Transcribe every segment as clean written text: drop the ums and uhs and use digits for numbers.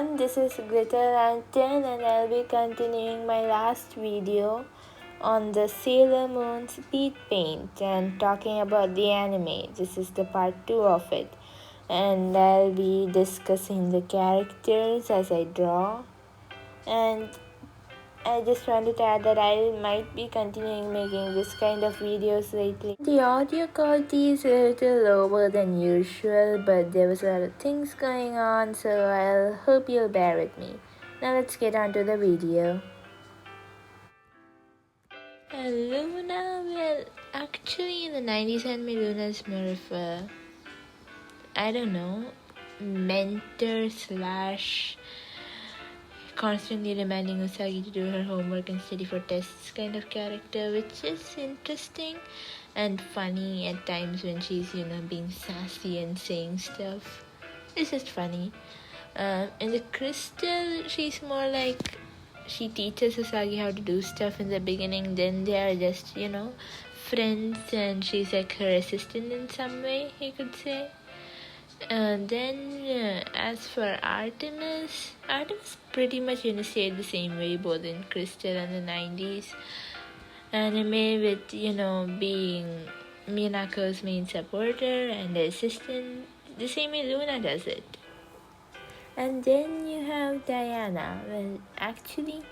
everyone, this is glitterlantern and I'll be continuing my last video on the Sailor Moon Speedpaint and talking about the anime. This is the part 2 of it, and I'll be discussing the characters as I draw, and I just wanted to add that I might be continuing making this kind of videos lately. The audio quality is a little lower than usual, but there was a lot of things going on, so I'll hope you'll bear with me. Now let's get on to the video. Luna, well, actually in the 90s anime, Luna is more of a, I don't know, mentor slash constantly reminding Usagi to do her homework and study for tests kind of character, which is interesting and funny at times when she's, being sassy and saying stuff. It's just funny. In the Crystal, she's more like she teaches Usagi how to do stuff in the beginning, then they are just, friends, and she's like her assistant in some way, you could say. Then as for Artemis pretty much stayed the same way both in Crystal and the 90s anime, with being Minako's main supporter and the assistant, the same way Luna does it. And then you have Diana. Well, actually,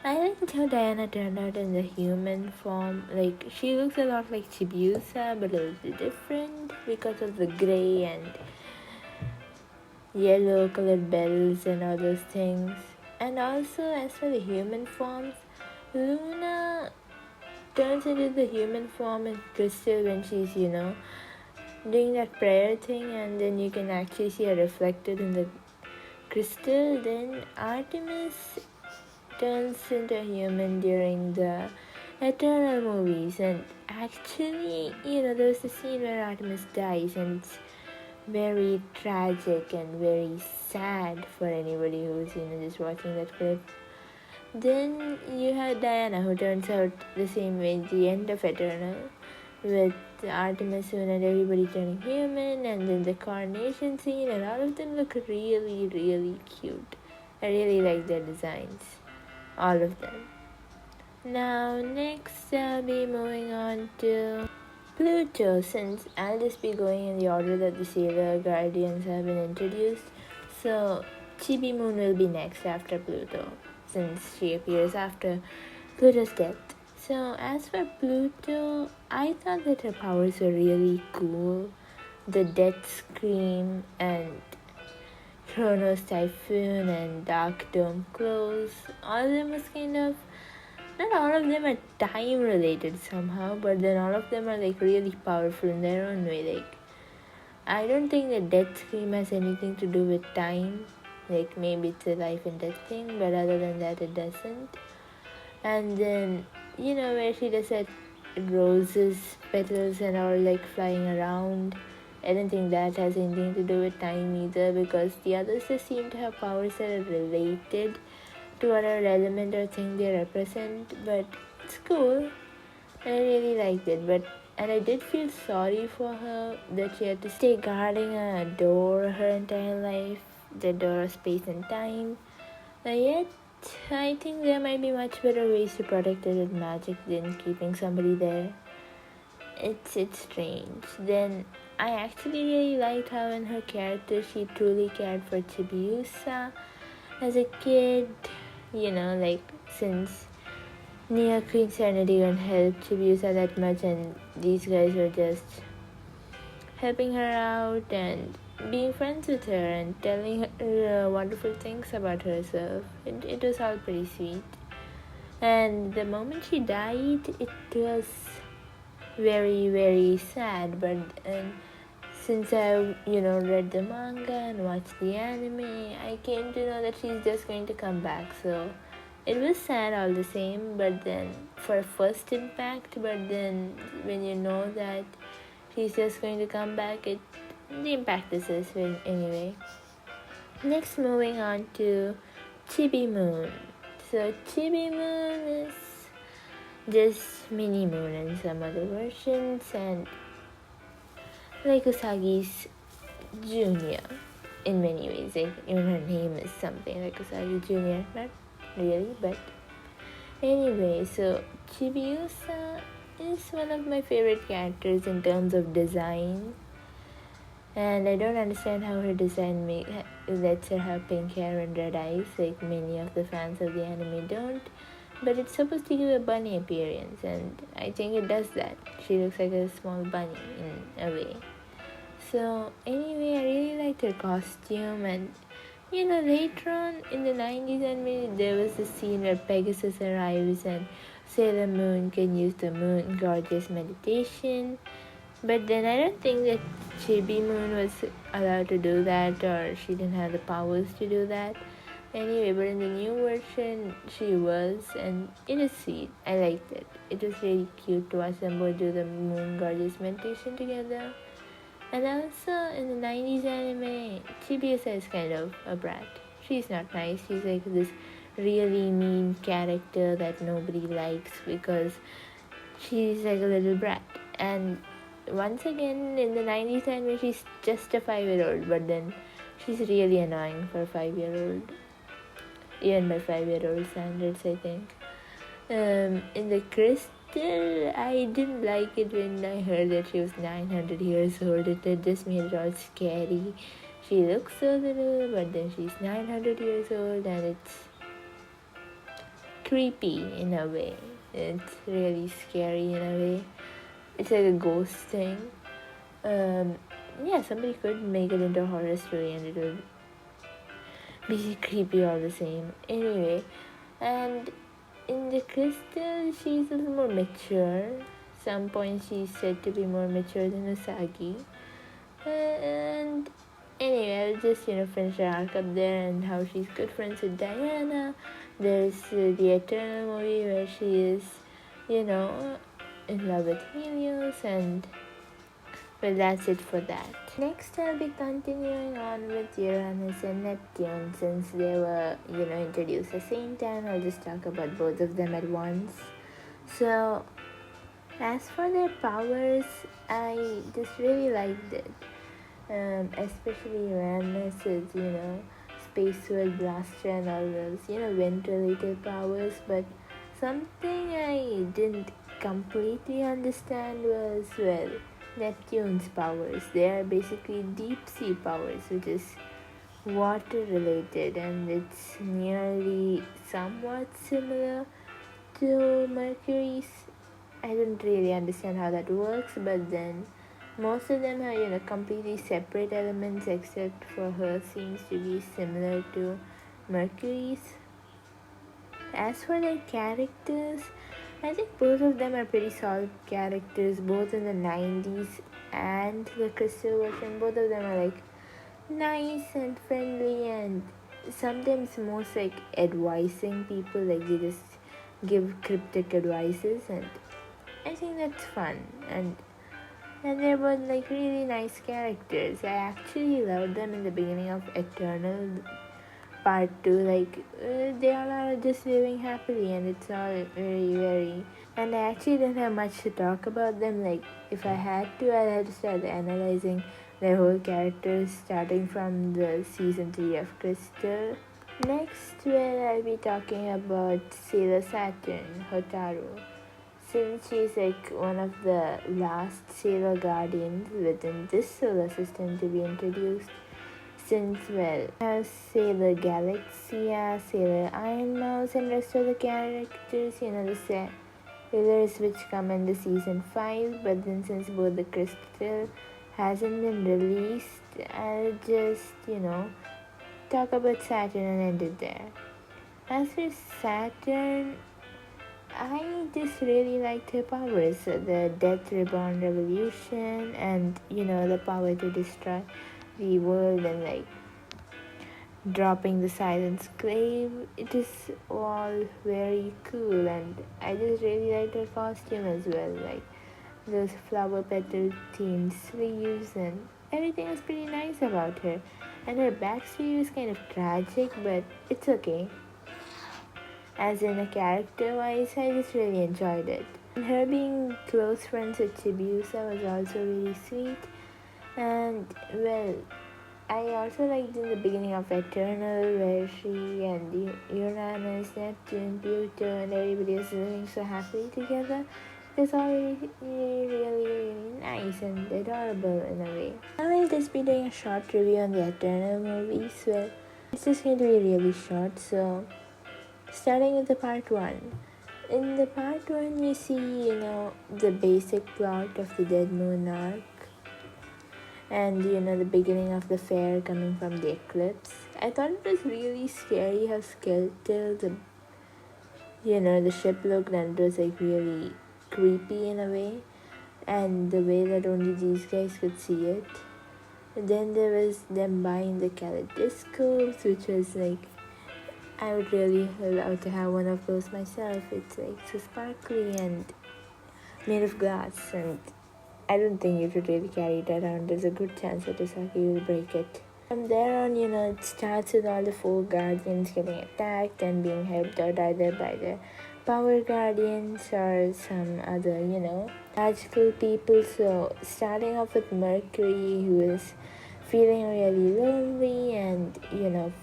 I liked how Diana turned out in the human form. Like, she looks a lot like Tbsa, but a little different because of the grey and yellow colored bells and all those things. And also, as for the human forms, Luna turns into the human form in Crystal when she's, doing that prayer thing, and then you can actually see her reflected in the Crystal. Then Artemis turns into a human during the eternalmovies, and actually, there's a scene where Artemis dies, and it's very tragic and very sad for anybody who's just watching that clip. Then you have Diana, who turns out the same way at the end of Eternal, with Artemis Soon and everybody turning human, and then the coronation scene, and all of them look really, really cute. I really like their designs, all of them. Now next I'll be moving on to Pluto, since I'll just be going in the order that the Sailor Guardians have been introduced. So Chibi Moon will be next after Pluto, since she appears after Pluto's death. So as for Pluto, I thought that her powers were really cool. The Death Scream and Chronos Typhoon and Dark Dome Close, all of them was kind of, not all of them are time related somehow, but then all of them are like really powerful in their own way. Like, I don't think the Death Scream has anything to do with time. Like, maybe it's a life and death thing, but other than that it doesn't. And then, where she does that roses, petals and all like flying around, I don't think that has anything to do with time either, because the others just seem to have powers that are related to whatever element or thing they represent. But it's cool. I really liked it, and I did feel sorry for her that she had to stay guarding a door her entire life, the door of space and time. Yet, I think there might be much better ways to protect it with magic than keeping somebody there. It's strange. Then I actually really liked how in her character she truly cared for Tbsa as a kid. Since Neo Queen Serenity didn't help Tbsa that much, and these guys were just helping her out and being friends with her and telling her wonderful things about herself. It was all pretty sweet. And the moment she died, it was very, very sad. But since I, read the manga and watched the anime, I came to know that she's just going to come back. So it was sad all the same, but then for first impact, but then when you know that she's just going to come back, the impact is this way anyway. Next, moving on to Chibi Moon. So Chibi Moon is just Mini Moon and some other versions, and like Usagi's junior. in many ways. Like, even her name is something like Usagi Jr. Not really, but anyway. So Chibiusa is one of my favorite characters in terms of design, and I don't understand how her design lets her have pink hair and red eyes like many of the fans of the anime don't. But it's supposed to give a bunny appearance, and I think it does that. She looks like a small bunny in a way. So anyway, I really liked her costume, and later on in the 90s anime, there was a scene where Pegasus arrives and Sailor Moon can use the Moon Gorgeous meditation. But then I don't think that Chibi Moon was allowed to do that, or she didn't have the powers to do that. Anyway, but in the new version, she was, and it is sweet. I liked it. It was really cute to watch them both do the Moon Gorgeous meditation together. And also, in the 90s anime, Tbsa is kind of a brat. She's not nice. She's like this really mean character that nobody likes because she's like a little brat. And once again, in the 90s anime, she's just a 5-year-old, but then she's really annoying for a 5-year-old. Even by 5-year-old standards, I think. In the Crystal, I didn't like it when I heard that she was 900 years old. It just made it all scary. She looks so little, but then she's 900 years old, and it's creepy in a way. It's really scary in a way. It's like a ghost thing. Somebody could make it into a horror story, and it would be creepy all the same. Anyway, and in the Crystal, she's a little more mature. Some points she's said to be more mature than Usagi. And anyway, I'll just finish her arc up there and how she's good friends with Diana. There's the Eternal movie where she is, in love with Helios, and well, that's it for that. Next, I'll be continuing on with Uranus and Neptune. Since they were, introduced at the same time, I'll just talk about both of them at once. So, as for their powers, I just really liked it. Especially Uranus's, space sword blaster and all those, wind-related powers. But something I didn't completely understand was, Neptune's powers. They are basically deep sea powers, which is water related, and it's nearly somewhat similar to Mercury's. I don't really understand how that works, but then most of them are completely separate elements, except for her seems to be similar to Mercury's. As for their characters, I think both of them are pretty solid characters, both in the 90s and the Crystal version. Both of them are like nice and friendly, and sometimes most like advising people, like they just give cryptic advices, and I think that's fun. And they're both like really nice characters. I actually loved them in the beginning of Eternal Part 2. Like they all are just living happily, and it's all very, and I actually didn't have much to talk about them. Like if I had to, I'd have to start analyzing their whole characters starting from the season 3 of Crystal. Next, I'll be talking about Sailor Saturn, Hotaru. Since she's like one of the last Sailor Guardians within this solar system to be introduced, since has Sailor Galaxia, Sailor Iron Mouse, and rest of the characters, the sailors which come in the season 5, but then since both the Crystal hasn't been released, I'll just, talk about Saturn and end it there. As for Saturn, I just really liked her powers, the Death Reborn Revolution, and the power to destroy the world, and like dropping the silent clave. It is all very cool, and I just really liked her costume as well, like those flower petal themed sleeves, and everything was pretty nice about her. And her backstory was kind of tragic, but it's okay. As in a character-wise, I just really enjoyed it. And her being close friends with Chibiusa was also really sweet. And, I also liked in the beginning of Eternal where she and Uranus, Neptune, Pluto, and everybody is living so happily together. It's all really nice and adorable in a way. Now I'll just be doing a short review on the Eternal movies. Well, it's just going to be really short. So, starting with the part 1. In the part 1, you see, the basic plot of the Dead Moon arc. And the beginning of the fair coming from the eclipse. I thought it was really scary how skeletal the ship looked, and it was like really creepy in a way, and the way that only these guys could see it. And then there was them buying the kaleidoscopes, which was like, I would really love to have one of those myself. It's like so sparkly and made of glass, and I don't think you should really carry it around. There's a good chance that Usagi will break it. From there on, it starts with all the 4 guardians getting attacked and being helped out either by the power guardians or some other, magical people. So, starting off with Mercury, who is feeling really lonely, and,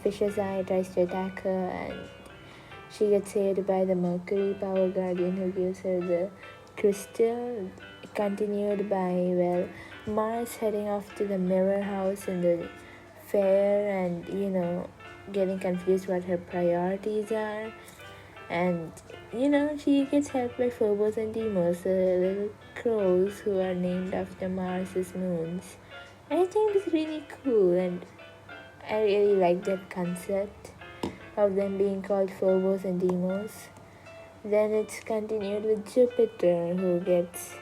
Fish's Eye tries to attack her, and she gets saved by the Mercury power guardian who gives her the crystal. Continued by Mars heading off to the mirror house in the fair and getting confused what her priorities are, and she gets helped by Phobos and Deimos, the little crows who are named after Mars's moons. And I think it's really cool, and I really like that concept of them being called Phobos and Deimos. Then it's continued with Jupiter, who gets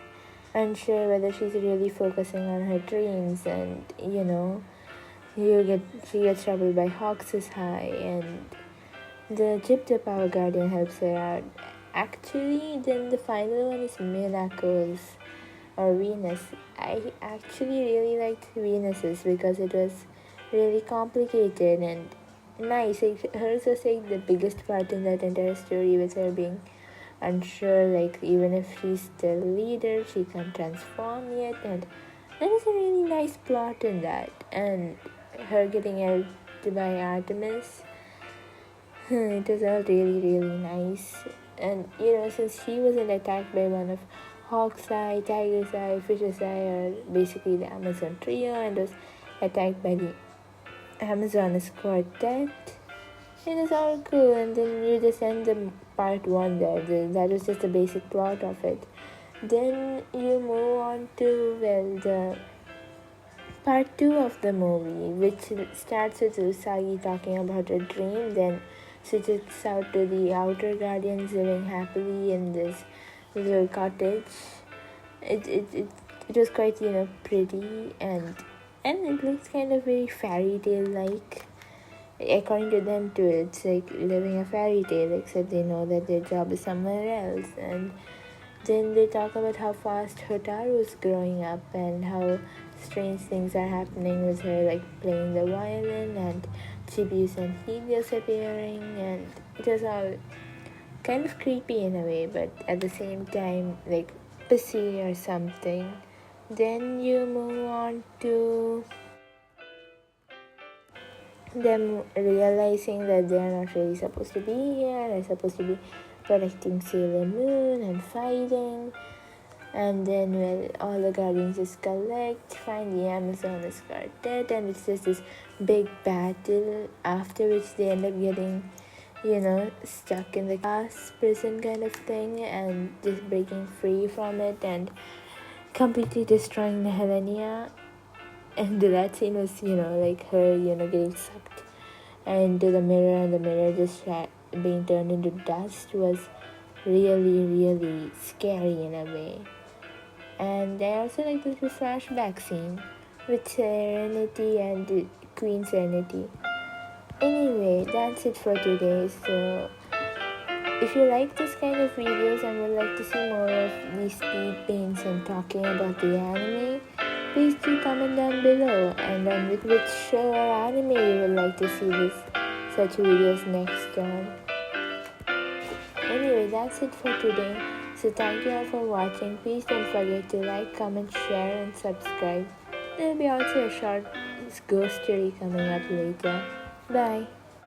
unsure whether she's really focusing on her dreams, and she gets troubled by Hawks' High, and the Jupiter power guardian helps her out. Actually, then the final one is Miracles or Venus. I actually really liked Venus's because it was really complicated and nice. Like, hers was like the biggest part in that entire story, with her being unsure, like even if she's the leader, she can't transform yet, and there is a really nice plot in that. And her getting helped by Artemis, it was all really nice. And since she wasn't attacked by one of Hawk's Eye, Tiger's Eye, Fish's Eye, or basically the Amazon trio, and was attacked by the Amazonas quartet, it is all cool. And then you just end the part 1 there. That was just the basic plot of it. Then you move on to the part 2 of the movie, which starts with Usagi talking about her dream, then switches out to the outer guardians living happily in this little cottage. It was quite pretty, and it looks kind of very fairy tale like. According to them too, it's like living a fairy tale, except they know that their job is somewhere else. And then they talk about how fast Hotaru is growing up and how strange things are happening with her, like playing the violin, and Chibius and Helios appearing, and it was all kind of creepy in a way, but at the same time like pissy or something. Then you move on to them realizing that they're not really supposed to be here. They're supposed to be protecting Sailor Moon and fighting. And then all the guardians just collect, find the Amazonas quartet, and it's just this big battle, after which they end up getting stuck in the glass prison kind of thing, and just breaking free from it and completely destroying the Helenia. And that scene was, like her, getting sucked into the mirror, and the mirror just being turned into dust was really scary in a way. And I also like the flashback scene with Serenity and Queen Serenity. Anyway, that's it for today. So if you like this kind of videos and would like to see more of these speed paints and talking about the anime, please do comment down below, and on with which show or anime you would like to see such videos next time. Anyway, that's it for today. So thank you all for watching. Please don't forget to like, comment, share, and subscribe. There will be also a short ghost story coming up later. Bye.